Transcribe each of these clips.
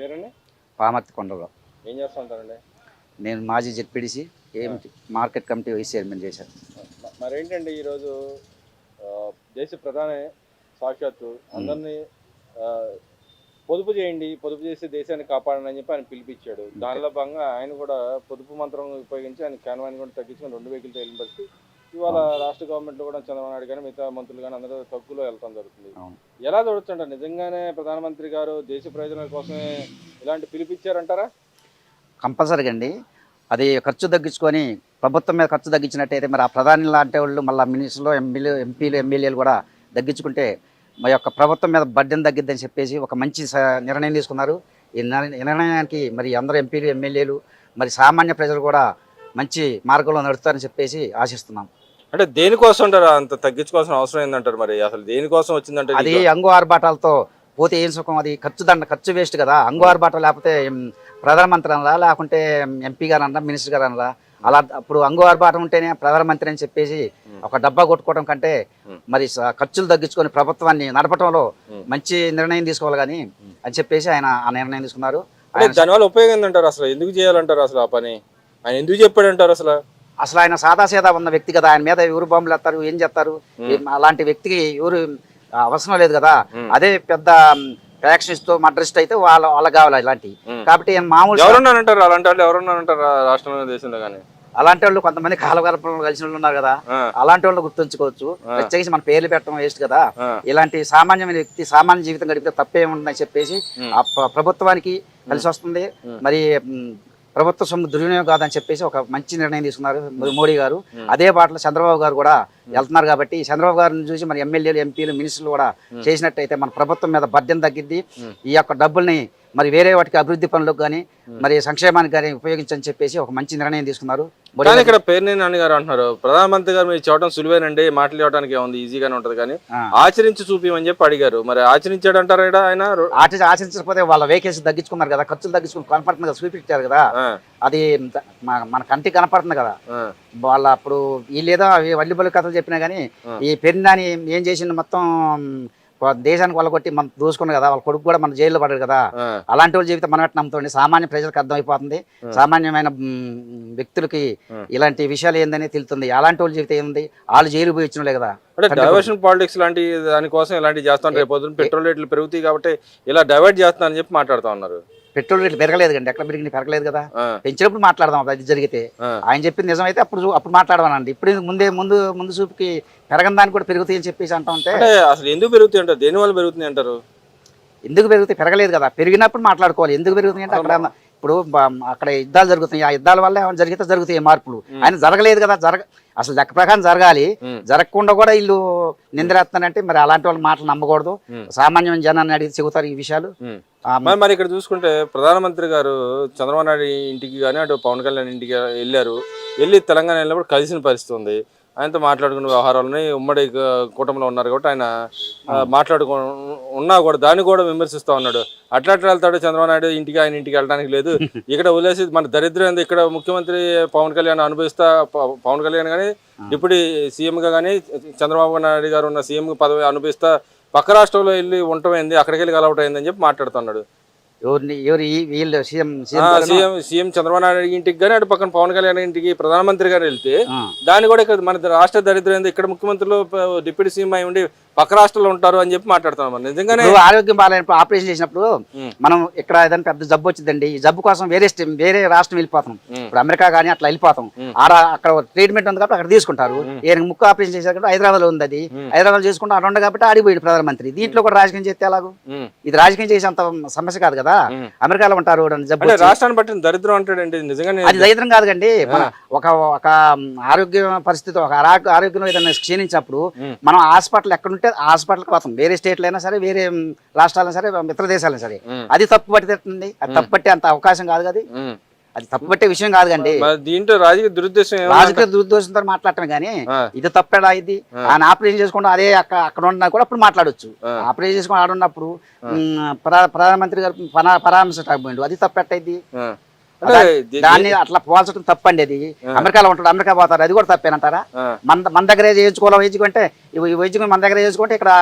పేరండి? పామర్తి కొండలో. ఏం చేస్తూ ఉంటారండి? నేను మాజీ ZPTC market committee vice chairman చేశాను. మరేంటండి ఈరోజు దేశ ప్రధాని సాక్షాత్తు అందరినీ పొదుపు చేయండి, పొదుపు చేసి దేశాన్ని కాపాడండి అని చెప్పి ఆయన పిలిపించాడు. దానిలో భాగంగా ఆయన కూడా పొదుపు మంత్రం ఉపయోగించి ఆయన క్యాన్వాన్ని కూడా తగ్గించుకొని 2 వెహికల్తో వెళ్ళిన పరిస్థితి. ఇవాళ రాష్ట్ర గవర్నమెంట్లో కూడా చంద్రబాబు నాయుడు కానీ మిగతా మంత్రులు కానీ అందరూ తక్కువలో వెళ్తాం జరుగుతుంది. ఎలా చూడొచ్చంటారు? నిజంగానే ప్రధానమంత్రి గారు దేశ ప్రయోజనాల కోసమే ఇలాంటి పిలిపించారంటారా? కంపల్సరీగా అండి. అది ఖర్చు తగ్గించుకొని ప్రభుత్వం మీద ఖర్చు తగ్గించినట్టయితే మరి ఆ ప్రధాని లాంటి వాళ్ళు మళ్ళీ మినిస్టర్లు ఎంపీలు ఎమ్మెల్యేలు కూడా తగ్గించుకుంటే మా యొక్క ప్రభుత్వం మీద బడ్డెన్ తగ్గిద్దని చెప్పేసి ఒక మంచి నిర్ణయం తీసుకున్నారు. ఈ నిర్ణయానికి మరి అందరూ ఎంపీలు ఎమ్మెల్యేలు మరి సామాన్య ప్రజలు కూడా మంచి మార్గంలో నడుస్తారని చెప్పేసి ఆశిస్తున్నాం. అంటే దేనికోసం అంటారు అంత తగ్గించుకోవాల్సిన అవసరం ఏంటంటారు? మరి అసలు దేనికోసం వచ్చిందంటే అది అంగు ఆర్భాటాలతో పోతే ఏం సుఖం? అది ఖర్చు వేస్ట్ కదా. అంగు ఆర్భాటం లేకపోతే ప్రధానమంత్రి అనరా, లేకుంటే ఎంపీ గారు అనరా, మినిస్టర్ గారు అనరా. అలా అప్పుడు అంగు ఆర్భాటం ఉంటేనే ప్రధానమంత్రి అని చెప్పేసి ఒక డబ్బా కొట్టుకోవడం కంటే మరి ఖర్చులు తగ్గించుకొని ప్రభుత్వాన్ని నడపడంలో మంచి నిర్ణయం తీసుకోవాలి కానీ అని చెప్పేసి ఆయన ఆ నిర్ణయం తీసుకున్నారు. దానివల్ల ఉపయోగం ఏంటంటారు? అసలు ఎందుకు చేయాలంటారు? అసలు ఆ పని ఆయన ఎందుకు చెప్పాడంటారు? అసలు ఆయన సాదాసీదా ఉన్న వ్యక్తి కదా. ఆయన మీద ఎవరు బాంబులు వేస్తారు, ఏం చేస్తారు? అలాంటి వ్యక్తికి ఎవరు అవసరం లేదు కదా. అదే పెద్ద ఫ్యాక్షనిస్ట్ మర్డరిస్ట్ అయితే వాళ్ళ కావాలి ఇలాంటి. కాబట్టి మామూలు ఎవరున్నారంటారు? అలాంటి వాళ్ళు ఎవరున్నారంటారు రాష్ట్రంలో, దేశంలో? కానీ అలాంటి వాళ్ళు కొంతమంది కాలగర్భంలో కలిసిన వాళ్ళు ఉన్నారు కదా. అలాంటి వాళ్ళు గుర్తుంచుకోవచ్చు. ప్రత్యేకించి మన పేర్లు పెట్టడం వేస్ట్ కదా. ఇలాంటి సామాన్యమైన వ్యక్తి సామాన్య జీవితం గడిపితే తప్పేముందని చెప్పేసి ఆ ప్రభుత్వానికి కలిసి వస్తుంది. మరి ప్రభుత్వ సొమ్ము దుర్వినియోగం కాదని చెప్పేసి ఒక మంచి నిర్ణయం తీసుకున్నారు మోడీ గారు. అదే బాటలో చంద్రబాబు గారు కూడా వెళ్తున్నారు. కాబట్టి చంద్రబాబు గారిని చూసి మరి ఎమ్మెల్యేలు ఎంపీలు మినిస్టర్లు కూడా చేసినట్టయితే మన ప్రభుత్వం మీద బడ్డెన్ తగ్గిద్ది. ఈ యొక్క డబ్బుల్ని మరి వేరే వాటికి అభివృద్ధి పనులకు కానీ మరి సంక్షేమానికి కానీ ఉపయోగించని చెప్పేసి ఒక మంచి నిర్ణయం తీసుకున్నారు. ఇక్కడ పేర్నేని నాని గారు అంటున్నారు, ప్రధానమంత్రి గారు మీరు చెప్పడం సులువేనండి, మాటలు చెప్పడానికి ఏముంది, ఈజీగానే ఉంటది కానీ ఆచరించి చూపించమని చెప్పి అడిగారు. మరి ఆచరించాడంటారా ఆయన? ఆచరించకపోతే వాళ్ళ వేకేసి తగ్గించుకున్నారు కదా, ఖర్చులు తగ్గించుకుని కనపడుతుంది కదా, చూపించారు కదా. అది మన కంటికి కనపడుతుంది కదా. వాళ్ళ అప్పుడు వీళ్ళేదో వల్లిబల్లి కథలు చెప్పినా కానీ ఈ పేర్నేని ఏం చేసింది మొత్తం దేశానికి వాళ్ళ కొట్టి మనం దూసుకున్నారు కదా. వాళ్ళ కొడుకు కూడా మన జైల్లో పడ్డారు కదా. అలాంటి వాళ్ళ జీవితం మనం ఎట్లా నమ్ముతుంది? సామాన్య ప్రజలకు అర్థమైపోతుంది. సామాన్యమైన వ్యక్తులకి ఇలాంటి విషయాలు ఏందని తెలుస్తుంది. అలాంటి వాళ్ళ జీవితం ఏంది? వాళ్ళు జైలు పోయి ఇచ్చినలే కదా. డైవర్షన్ పాలిటిక్స్ లాంటి దానికోసం ఇలాంటివి చేస్తాను. రేపు పెట్రోల్ రేట్లు పెరుగుతాయి కాబట్టి ఇలా డైవర్ట్ చేస్తానని చెప్పి మాట్లాడుతూ ఉన్నారు. పెట్రోల్ రేట్లు పెరగలేదు కండి, ఎక్కడ పెరిగింది? పెరగలేదు కదా. పెంచినప్పుడు మాట్లాడదాం. అది జరిగితే ఆయన చెప్పింది నిజమైతే అప్పుడు మాట్లాడమనండి. ఇప్పుడు ముందు చూపుకి పెరగని దానికి కూడా పెరుగుతాయి అని చెప్పేసి అంటా ఉంటే అసలు ఎందుకు పెరుగుతాయి అంటారు? దేని వల్ల పెరుగుతుంది అంటారు? ఎందుకు పెరుగుతాయి? పెరగలేదు కదా. పెరిగినప్పుడు మాట్లాడుకోవాలి. ఎందుకు పెరుగుతుంది అంటే అక్కడ ఇప్పుడు అక్కడ యుద్ధాలు జరుగుతున్నాయి. ఆ యుద్ధాల వల్ల ఏమైనా జరుగుతాయి మార్పులు. ఆయన జరగలేదు కదా. అసలు లెక్క ప్రకారం జరగాలి. జరగకుండా కూడా వీళ్ళు నిందలేస్తానంటే మరి అలాంటి వాళ్ళ మాటలు నమ్మకూడదు. సామాన్యమైన జనాన్ని అడిగి చెబుతారు ఈ విషయాలు. మరి ఇక్కడ చూసుకుంటే ప్రధానమంత్రి గారు చంద్రబాబు నాయుడు ఇంటికి కానీ అటు పవన్ కళ్యాణ్ ఇంటికి వెళ్ళి తెలంగాణ వెళ్ళినప్పుడు కలిసిన పరిస్థితి ఉంది. ఆయనతో మాట్లాడుకున్న వ్యవహారాలని ఉమ్మడి కూటమిలో ఉన్నారు కాబట్టి ఆయన ఉన్నా కూడా దాన్ని కూడా విమర్శిస్తూ ఉన్నాడు. అట్లా వెళ్తాడు చంద్రబాబు నాయుడు ఇంటికి, ఆయన ఇంటికి వెళ్ళడానికి లేదు. ఇక్కడ వదిలేసి మన దరిద్రం ఏంది? ఇక్కడ ముఖ్యమంత్రి పవన్ కళ్యాణ్ పవన్ కళ్యాణ్ కానీ డిప్యూటీ సీఎంగా కానీ చంద్రబాబు నాయుడు గారు ఉన్న సీఎం పదవి అనుభవిస్తా పక్క రాష్ట్రంలో వెళ్ళి ఉండటమైంది, అక్కడికి వెళ్ళి కలవటం అయిందని చెప్పి మాట్లాడుతున్నాడు. సీఎం చంద్రబాబు నాయుడు ఇంటికి కానీ అటు పక్కన పవన్ కళ్యాణ్ ఇంటికి ప్రధానమంత్రి గారు వెళ్తే దాన్ని కూడా ఇక్కడ మన రాష్ట్ర దరిద్రం ఏంది? ఇక్కడ ముఖ్యమంత్రులు డిప్యూటీ సీఎం అయి ఉండి పక్క రాష్ట్రంలో ఉంటారు అని చెప్పి మాట్లాడుతున్నాం. నిజంగానే ఆరోగ్యం బాగాలేనప్పుడు ఆపరేషన్ చేసినప్పుడు మనం ఇక్కడ ఏదైనా పెద్ద జబ్బు వచ్చిందండి, ఈ జబ్బు కోసం వేరే రాష్ట్రం వెళ్ళిపోతాం. ఇప్పుడు అమెరికా కానీ అట్లా వెళ్ళిపోతాం. అక్కడ ట్రీట్మెంట్ ఉంది కాబట్టి అక్కడ తీసుకుంటారు. ముక్కు ఆపరేషన్ చేశారు కాబట్టి హైదరాబాద్ లో ఉంది. అది హైదరాబాద్ చేసుకుంటే అక్కడ ఉంది కాబట్టి ఆడిపోయాడు ప్రధానమంత్రి. దీంట్లో కూడా రాజకీయం చేస్తే ఎలాగో? ఇది రాజకీయం చేసేంత సమస్య కాదు కదా. అమెరికాలో ఉంటారు జబ్బు, రాష్ట్రాన్ని బట్టి దరిద్రం అంటాడండి. నిజంగానే అది దరిద్రం కాదుకండి. ఒక ఆరోగ్య పరిస్థితి, ఒక ఆరోగ్యం ఏదైనా క్షీణించినప్పుడు మనం హాస్పిటల్ ఎక్కడుంటే హాస్పిటల్కి పోతాం. వేరే స్టేట్లు అయినా సరే, వేరే రాష్ట్రాలైనా సరే, మిత్ర దేశాలైనా సరే. అది తప్పు పట్టింది. అది తప్పు పట్టే అంత అవకాశం కాదు కదా. అది తప్పు పట్టే విషయం కాదు కండి. దీంట్లో రాజకీయ దురుద్దేశంతో మాట్లాడటం కానీ ఇది తప్పేడా? ఇది ఆయన ఆపరేషన్ చేసుకుంటూ అదే అక్కడ ఉన్నా కూడా అప్పుడు మాట్లాడొచ్చు. ఆపరేషన్ చేసుకుని ఆడున్నప్పుడు ప్రధానమంత్రి గారు పరామర్శించకపోయిండు, అది తప్పెట్టయిద్ది. దాన్ని అట్లా పోల్చడం తప్పండి. అది అమెరికాలో ఉంటాడు, అమెరికా పోతారు, అది కూడా తప్పేనంటారా? మన దగ్గరే చేయించుకోవాలి. వేయించుకుంటే మన దగ్గర చేసుకుంటే ఇక్కడ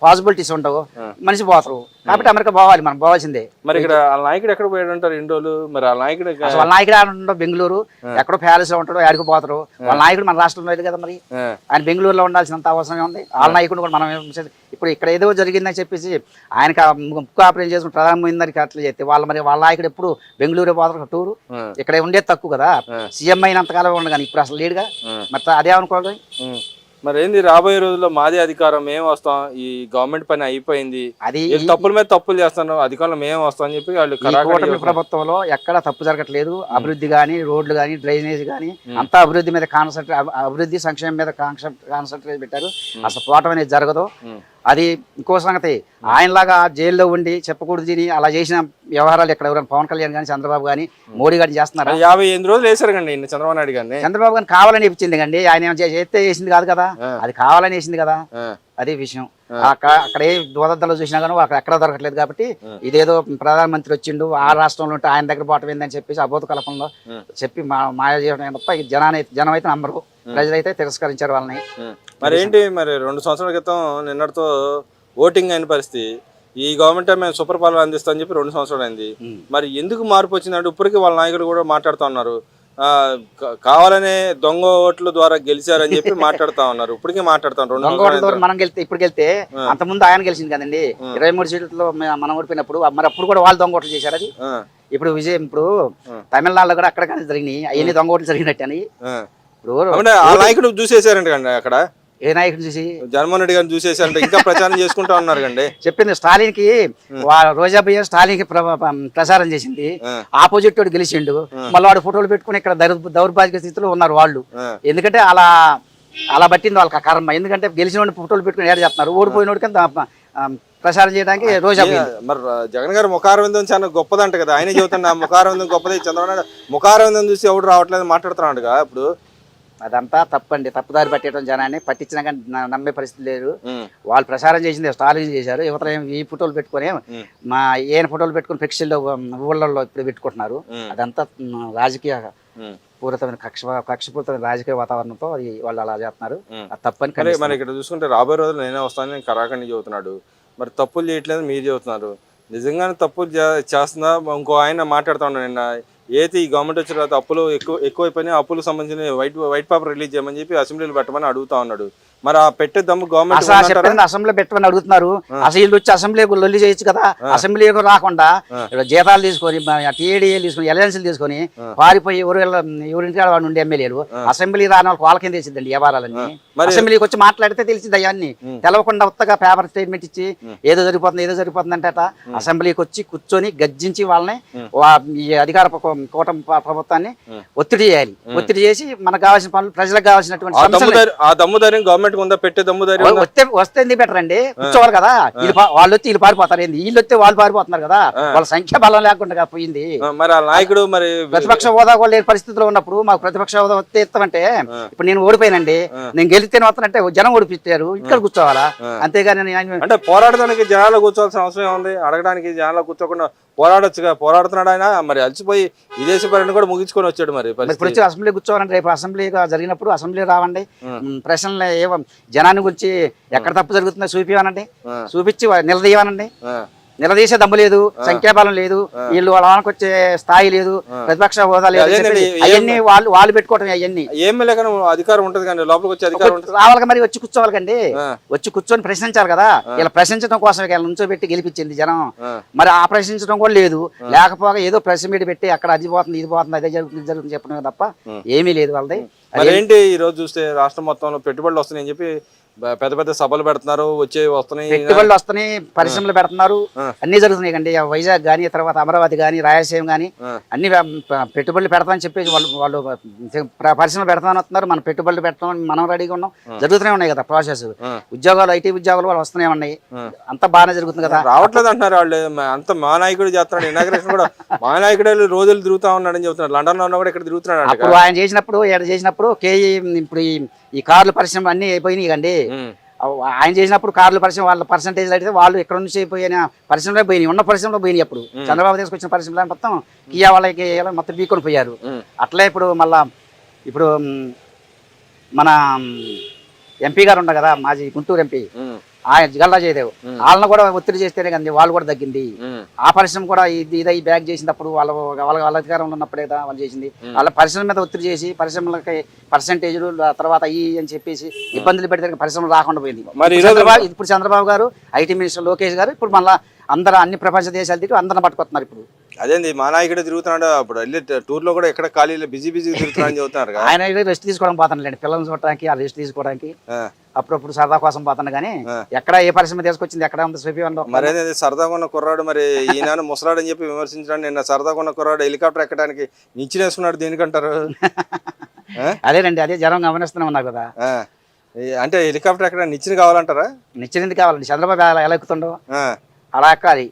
పాసిబిలిటీస్ ఉండవు, మనిషి పోతారు. కాబట్టి అమెరికా పోవాలి, మనం పోవాల్సిందే. మరి ఇక్కడ వాళ్ళ నాయకుడు ఎక్కడ పోయాడు అంటారు 2 రోజులు? మరి వాళ్ళ నాయకుడు అసలు వాళ్ళ నాయకుడు ఆడ బెంగళూరు, ఎక్కడో ప్యాలెస్ లో ఉంటాడో, ఆడికి పోతారు. వాళ్ళ నాయకుడు మన రాష్ట్రంలో లేదు కదా, మరి ఆయన బెంగళూరులో ఉండాల్సినంత అవసరం ఉంది. వాళ్ళ నాయకుడు కూడా మనం ఇప్పుడు ఇక్కడ ఏదో జరిగిందని చెప్పేసి ఆయనకి ముక్కు ఆపరేషన్ చేసుకుని ప్రధానమంత్రికి అట్లా చేస్తే మరి వాళ్ళ నాయకుడు ఎప్పుడు బెంగళూరు పోతారు టూరు. ఇక్కడ ఉండేది తక్కువ కదా, సీఎం అయినంతకాలం ఉండదు కానీ ఇప్పుడు అసలు లేడుగా, మరి అదే అనుకోవాలి. మరి ఏంది రాబోయే రోజుల్లో మాదే అధికారం, మేము వస్తాం, ఈ గవర్నమెంట్ పని అయిపోయింది, అది తప్పుల మీద తప్పులు చేస్తాను, అధికారంలో మేము వస్తాం అని చెప్పి వాళ్ళు కూటమి ప్రభుత్వంలో ఎక్కడ తప్పు జరగట్లేదు. అభివృద్ధి కానీ, రోడ్లు కానీ, డ్రైనేజ్ కానీ అంతా అభివృద్ధి మీద అభివృద్ధి సంక్షేమం మీద కాన్సన్ట్రేట్ పెట్టారు. అసలు పోవటం అనేది జరగదు. అది ఇంకో సంగతి, ఆయనలాగా జైల్లో ఉండి చెప్పకూడదు తిని అలా చేసిన వ్యవహారాలు ఇక్కడ ఎవరైనా పవన్ కళ్యాణ్ కానీ, చంద్రబాబు కానీ, మోడీ గారిని చేస్తున్నారు. 58 రోజులు వేశారు కండి చంద్రబాబు నాయుడు గారిని. చంద్రబాబు గారిని కావాలని ఇప్పించింది కండి, ఆయన చేస్తే వేసింది కాదు కదా, అది కావాలని వేసింది కదా, అదే విషయం. అక్కడ ఏ దోదద్దలో చూసినా కానీ అక్కడ ఎక్కడ దొరకట్లేదు. కాబట్టి ఇదేదో ప్రధానమంత్రి వచ్చిండు ఆ రాష్ట్రంలో ఉంటే ఆయన దగ్గర పోవటం ఏందని చెప్పేసి అబోధ కల్పనలో చెప్పి మాయ చేయడం తప్ప జనం అయితే నమ్మరు, ప్రజలైతే తిరస్కరించారు వాళ్ళని. మరి ఏంటి, మరి 2 సంవత్సరాల క్రితం నిన్నటితో ఓటింగ్ అయిన పరిస్థితి, ఈ గవర్నమెంట్ మేము సూపర్ పాలన అందిస్తామని చెప్పి 2 సంవత్సరాలు అయింది. మరి ఎందుకు మార్పు వచ్చిందంటే ఇప్పటికీ వాళ్ళ నాయకులు కూడా మాట్లాడుతూ ఉన్నారు, కావాలనే దొంగ ఓట్ల ద్వారా గెలిచారని చెప్పి మాట్లాడుతా ఉన్నారు. ఇప్పటికీ మాట్లాడుతాం. దొంగ ఓట్ల ద్వారా మనం గెలితే ఇప్పుడు గెలితే అంత ముందు ఆయన గెలిచింది కదండి 23 సీట్లలో మనం ఓడిపోయినప్పుడు. మరి అప్పుడు కూడా వాళ్ళు దొంగ ఓట్లు చేశారు. అది ఇప్పుడు తమిళనాడులో కూడా అక్కడ కానీ జరిగినాయి, అవన్నీ దొంగ ఓట్లు జరిగినట్టు అని. ఇప్పుడు ఆ నాయకుడు చూసేసారంట కండి, అక్కడ ఏ నాయకుడు చూసి జగన్మోహన్ రెడ్డి గారిని చూసేసారంట, ఇంకా ప్రచారం చేసుకుంటా ఉన్నారు కండి. చెప్పింది స్టాలిన్ కి, రోజా బియ్యం స్టాలిన్ కి ప్రచారం చేసింది, ఆపోజిట్ వాడు గెలిచిండు, మళ్ళీ వాడు ఫోటోలు పెట్టుకుని ఇక్కడ దౌర్భాగ్య స్థితిలో ఉన్నారు వాళ్ళు. ఎందుకంటే అలా పట్టింది వాళ్ళకి కర్మ. ఎందుకంటే గెలిచిన వాడిని ఫోటోలు పెట్టుకుని ఏడు చేస్తున్నారు, ఓడిపోయిన వాడికి ప్రచారం చేయడానికి రోజా. మరి జగన్ గారు ముఖారవిందం చాలా గొప్పదంట కదా, ఆయనే చెబుతున్నా ముఖారవిందం గొప్పది, చంద్రబాబు నాయుడు ముఖారవిందం చూసి ఎవడు రావట్లేదు మాట్లాడుతున్నాడుగా. ఇప్పుడు అదంతా తప్పండి, తప్పుదారి పట్టేయడం జనాన్ని. పట్టించినా కానీ నమ్మే పరిస్థితి లేదు. వాళ్ళు ప్రచారం చేసింది స్టాలిన్ చేశారు, యువతలు ఈ ఫోటోలు పెట్టుకుని ఈయన ఫోటోలు పెట్టుకుని ఫ్లెక్సీల్లో ఊళ్ళల్లో ఇప్పుడు పెట్టుకుంటున్నారు. అదంతా రాజకీయ పూరితమైన కక్షపూరితమైన రాజకీయ వాతావరణంతో వాళ్ళు అలా చేస్తున్నారు. అది తప్పని. మరి ఇక్కడ చూసుకుంటే రాబోయే రోజులు నేనే వస్తాను, నేను కరాఖండి చెబుతున్నాడు. మరి తప్పులు చేయట్లేదు మీరు చెబుతున్నారు, నిజంగానే తప్పులు చేస్తున్నా. ఇంకో ఆయన మాట్లాడుతూ ఉన్నాను నిన్న, ఏది ఈ గవర్నమెంట్ వచ్చిన తర్వాత అప్పులు ఎక్కువైపోయినాయి, అప్పులకు సంబంధించిన వైట్ పేపర్ రిలీజ్ చేయమని చెప్పి అసెంబ్లీలో పెట్టమని అడుగుతా ఉన్నాడు. మరి ఆ పెట్టే దమ్ము గవర్నమెంట్ అసెంబ్లీ పెట్టమని అడుగుతున్నారు. అసలు వీళ్ళు వచ్చి అసెంబ్లీకి లొల్లి చేయొచ్చు కదా, అసెంబ్లీకి రాకుండా జీతాలు తీసుకొని టీఏడీఏలు తీసుకొని ఎలయన్స్లు తీసుకొని పారిపోయి ఎవరింటి వాడు ఉండే ఎమ్మెల్యేలు అసెంబ్లీ రాని వాళ్ళకి ఏం తెలిసిందండి వ్యవహారాలన్నీ. అసెంబ్లీకి వచ్చి మాట్లాడితే తెలిసింది అవన్నీ, తెలవకుండా ఉత్తగా పేపర్ స్టేట్మెంట్ ఇచ్చి ఏదో జరిగిపోతుంది అంటే అసెంబ్లీకి వచ్చి కూర్చొని గర్జించి వాళ్ళని ఈ అధికార కూటమి ప్రభుత్వాన్ని ఒత్తిడి చేయాలి. ఒత్తిడి చేసి మనకు కావాల్సిన పనులు, ప్రజలకు కావాల్సినటువంటి వస్తే ఎందుకు బెటర్ అండి, కూర్చోవాలి కదా. వాళ్ళు వచ్చి వీళ్ళు పారిపోతారు, ఏంది వీళ్ళు వస్తే వాళ్ళు పారిపోతున్నారు కదా, వాళ్ళ సంఖ్య బలం లేకుండా పోయింది. మరి నాయకుడు మరి ప్రతిపక్ష హోదా కూడా లేని పరిస్థితిలో ఉన్నప్పుడు మాకు ప్రతిపక్ష హోదా వస్తే ఇస్తామంటే, ఇప్పుడు నేను ఓడిపోయినండి, నేను గెలిస్తేనే వస్తానంటే జనం ఓడిపిస్తారు, ఇక్కడ కూర్చోవాలా? అంతేగాని అంటే పోరాడడానికి జనాల్లో కూర్చోవాల్సిన అవసరం ఉంది, అడగడానికి జనాల్లో కూర్చోకుండా పోరాడొచ్చుగా. పోరాడుతున్నాడు ఆయన, మరి అలసిపోయి విదేశీ పర్యటన కూడా ముగించుకొని వచ్చాడు. మరి ఇప్పుడు వచ్చి అసెంబ్లీ కూర్చోవాలంటే రేపు అసెంబ్లీ జరిగినప్పుడు అసెంబ్లీ రావండి, ప్రశ్నలు జనాన్ని గురించి ఎక్కడ తప్పు జరుగుతుందో చూపివనండి, చూపించి నిలదీయవనండి. నిలదీసే దమ్ము లేదు, సంఖ్యాబలం లేదు, వీళ్ళు వాళ్ళకి వచ్చే స్థాయి లేదు, ప్రతిపక్ష హోదా లేదు, అవన్నీ వాళ్ళు పెట్టుకోవటం. అవన్నీ అధికారం ఉంటుంది కానీ లోపలికి వచ్చే అధికారం రావాలి. మరి వచ్చి కూర్చోవాలి కండి, వచ్చి కూర్చొని ప్రశ్నించాలి కదా. ఇలా ప్రశ్నించడం కోసం నుంచోబెట్టి గెలిపించింది జనం. మరి ఆ ప్రశ్నించడం కూడా లేదు, లేకపోగా ఏదో ప్రెస్ మీట్ పెట్టి అక్కడ అది పోతుంది ఇది పోతుంది అదే జరుగుతుంది చెప్పడం తప్ప ఏమీ లేదు వాళ్ళది. ఏంటి ఈ రోజు చూస్తే రాష్ట్రం మొత్తంలో పెట్టుబడులు వస్తున్నాయని చెప్పి పెద్ద పెద్ద సభలు పెడుతున్నారు, వస్తున్నాయి పెట్టుబడులు వస్తున్నాయి, పరిశ్రమలు పెడుతున్నారు, అన్ని జరుగుతున్నాయి కండి. వైజాగ్ గానీ, తర్వాత అమరావతి గానీ, రాయలసీమ గానీ అన్ని పెట్టుబడులు పెడతామని చెప్పేసి వాళ్ళు పరిశ్రమలు పెడతామని వస్తున్నారు. మన పెట్టుబడులు పెట్టడం మనం రెడీగా ఉన్నాం, జరుగుతూనే ఉన్నాయి కదా ప్రాసెస్. ఉద్యోగాలు, ఐటీ ఉద్యోగాలు వాళ్ళు వస్తూనే ఉన్నాయి, అంతా బాగానే జరుగుతుంది కదా. రావట్లేదు అంటున్నారు వాళ్ళు, అంత మా నాయకుడు చేస్తున్నాడు, ఇనాగ్రేషన్ కూడా మా నాయకుడు రోజులు తిరుగుతా ఉన్నాడని చెబుతున్నాడు. లండన్ లో ఉన్నా కూడా ఇక్కడ తిరుగుతున్నాడు. అప్పుడు ఆయన చేసినప్పుడు కేఈ ఇప్పుడు ఈ కార్ల పరిశ్రమ అన్ని అయిపోయినాయి కండి. ఆయన చేసినప్పుడు కార్ల పరిశ్రమ వాళ్ళ పర్సంటేజ్ అయితే వాళ్ళు ఎక్కడ నుంచి పోయిన పరిశ్రమలో పోయినాయి, ఉన్న పరిశ్రమలో పోయినాయి. అప్పుడు చంద్రబాబు తీసుకొచ్చిన పరిశ్రమలో మొత్తం కియా వాళ్ళకి మొత్తం బీకొని పోయారు. అట్లా ఇప్పుడు మళ్ళా ఇప్పుడు మన ఎంపీ గారు ఉన్నారు కదా, మాజీ గుంటూరు ఎంపీ, ఆయన గల్లా జయదేవ్ వాళ్ళని కూడా ఒత్తిడి చేస్తేనే కానీ వాళ్ళు కూడా తగ్గింది. ఆ పరిశ్రమ కూడా ఇదై బ్యాక్ చేసినప్పుడు వాళ్ళ అధికారంలో ఉన్నప్పుడే కదా వాళ్ళు చేసింది. వాళ్ళ పరిశ్రమ మీద ఒత్తిడి చేసి పరిశ్రమలకి పర్సెంటేజ్లు తర్వాత అని చెప్పేసి ఇబ్బందులు పెడితే పరిశ్రమలు రాకుండా పోయింది. ఇప్పుడు చంద్రబాబు గారు ఐటీ మినిస్టర్ లోకేష్ గారు ఇప్పుడు మళ్ళీ అందరూ అన్ని ప్రపంచ దేశాలు తిరిగి అందరిని పట్టుకొస్తున్నారు. ఇప్పుడు అదేంది మా నాయకుడే తిరుగుతున్నాడు, అప్పుడు వెళ్ళి టూర్ లో కూడా ఎక్కడ ఖాళీలో బిజీ తిరుగుతున్నాడు అని చెబుతున్నారు. ఆయన రెస్ట్ తీసుకోవడం పోతానులేండి, పిల్లల్ని చూడటానికి ఆ రెస్ట్ తీసుకోవడానికి అప్పుడప్పుడు సరదా కోసం పోతాను కానీ ఎక్కడ ఏ పరిశ్రమ తీసుకొచ్చింది ఎక్కడ ఉంది చూపివ్వండి. మరి అదే సరదాగా ఉన్న కుర్రాడు మరి ఈయన ముసలాడు అని చెప్పి విమర్శించడానికి నిన్న సరదాగా ఉన్న కుర్రాడు హెలికాప్టర్ ఎక్కడానికి నిచ్చినేసుకున్నాడు దేనికంటారు? అదేనండి, అదే జనం గమనిస్తూనే ఉన్నారు కదా. అంటే హెలికాప్టర్ ఎక్కడ నిచ్చిన కావాలంటారా? నిచ్చిన ఎందుకు కావాలండి, చంద్రబాబు ఎలా ఎక్కుతుండవు అలా ఎక్కాలి.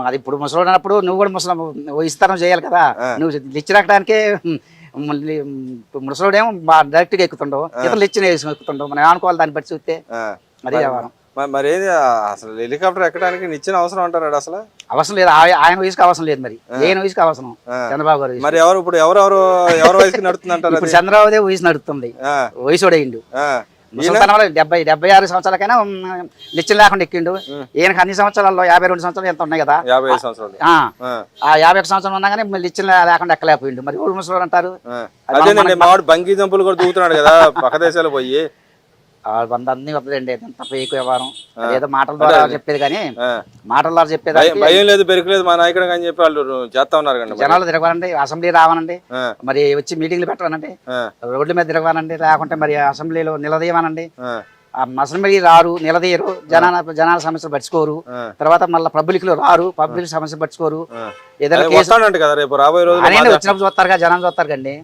అది ఇప్పుడు ముసలి అన్నప్పుడు నువ్వు కూడా ముసలి విస్తరణ చేయాలి కదా. నువ్వు లిచ్చినక్కడానికే ముసలుడేమో డైరెక్ట్ గా ఎక్కుతుండవు, ఇతరులు ఇచ్చిన ఎక్కుతుండవు. మనం అనుకోవాలి దాన్ని బట్టి చూస్తే అది వ్యవహారం. మరి అసలు హెలికాప్టర్ ఎక్కడానికి నిచ్చిన అవసరం అంటారు? అసలు అవసరం లేదు, ఆయన వయసుకి అవసరం లేదు. మరి నేను వయసుకి అవసరం చంద్రబాబు గారు. మరి ఇప్పుడు ఎవరు వయసుకి నడుతుంది అంటారు? ఇప్పుడు చంద్రబాబు వయసు నడుస్తుంది, వయసుడయిండు. ముసలితనంలో 70-76 సంవత్సరాలకైనా నిత్యం లేకుండా ఎక్కిండు. ఈయనకి అన్ని సంవత్సరాల్లో 52 సంవత్సరాలు ఎంత ఉన్నాయి కదా. ఆ 51 సంవత్సరాలు ఉన్నా కానీ నిత్యం లేకుండా ఎక్కలేకపోయిండు. మరి ఊరు ముసలి అంటారు. అదేనండి మావాడు బంకీ జంపులు కూడా దూకుతున్నాడు కదా పక్క దేశాలు పోయి. అన్ని వద్దండి, ఎంత ఫేక్ వ్యవహారం. ఏదో మాటల ద్వారా చెప్పేది కానీ మాటల ద్వారా చెప్పేది భయం లేదు పెరగలేదు మా నాయకుడు అని చెప్పి వాళ్ళు చేస్తా ఉన్నారు కదా. జనాలు తిరగవాలండి, అసెంబ్లీ రావాలండి, మరి వచ్చి మీటింగ్లు పెట్టవాలండి, రోడ్ల మీద తిరగవాలండి, లేకుంటే మరి అసెంబ్లీలో నిలదీయవానండి. అసెంబ్లీ రారు, నిలదీయరు, జనాల సమస్యలు పట్టించుకోరు. తర్వాత మళ్ళీ పబ్లిక్ లో రారు, పబ్లిక్ సమస్యలు పట్టించుకోరు. ఏదైనా వచ్చినప్పుడు చూస్తారు కదా, జనాలు చూస్తారు కండి.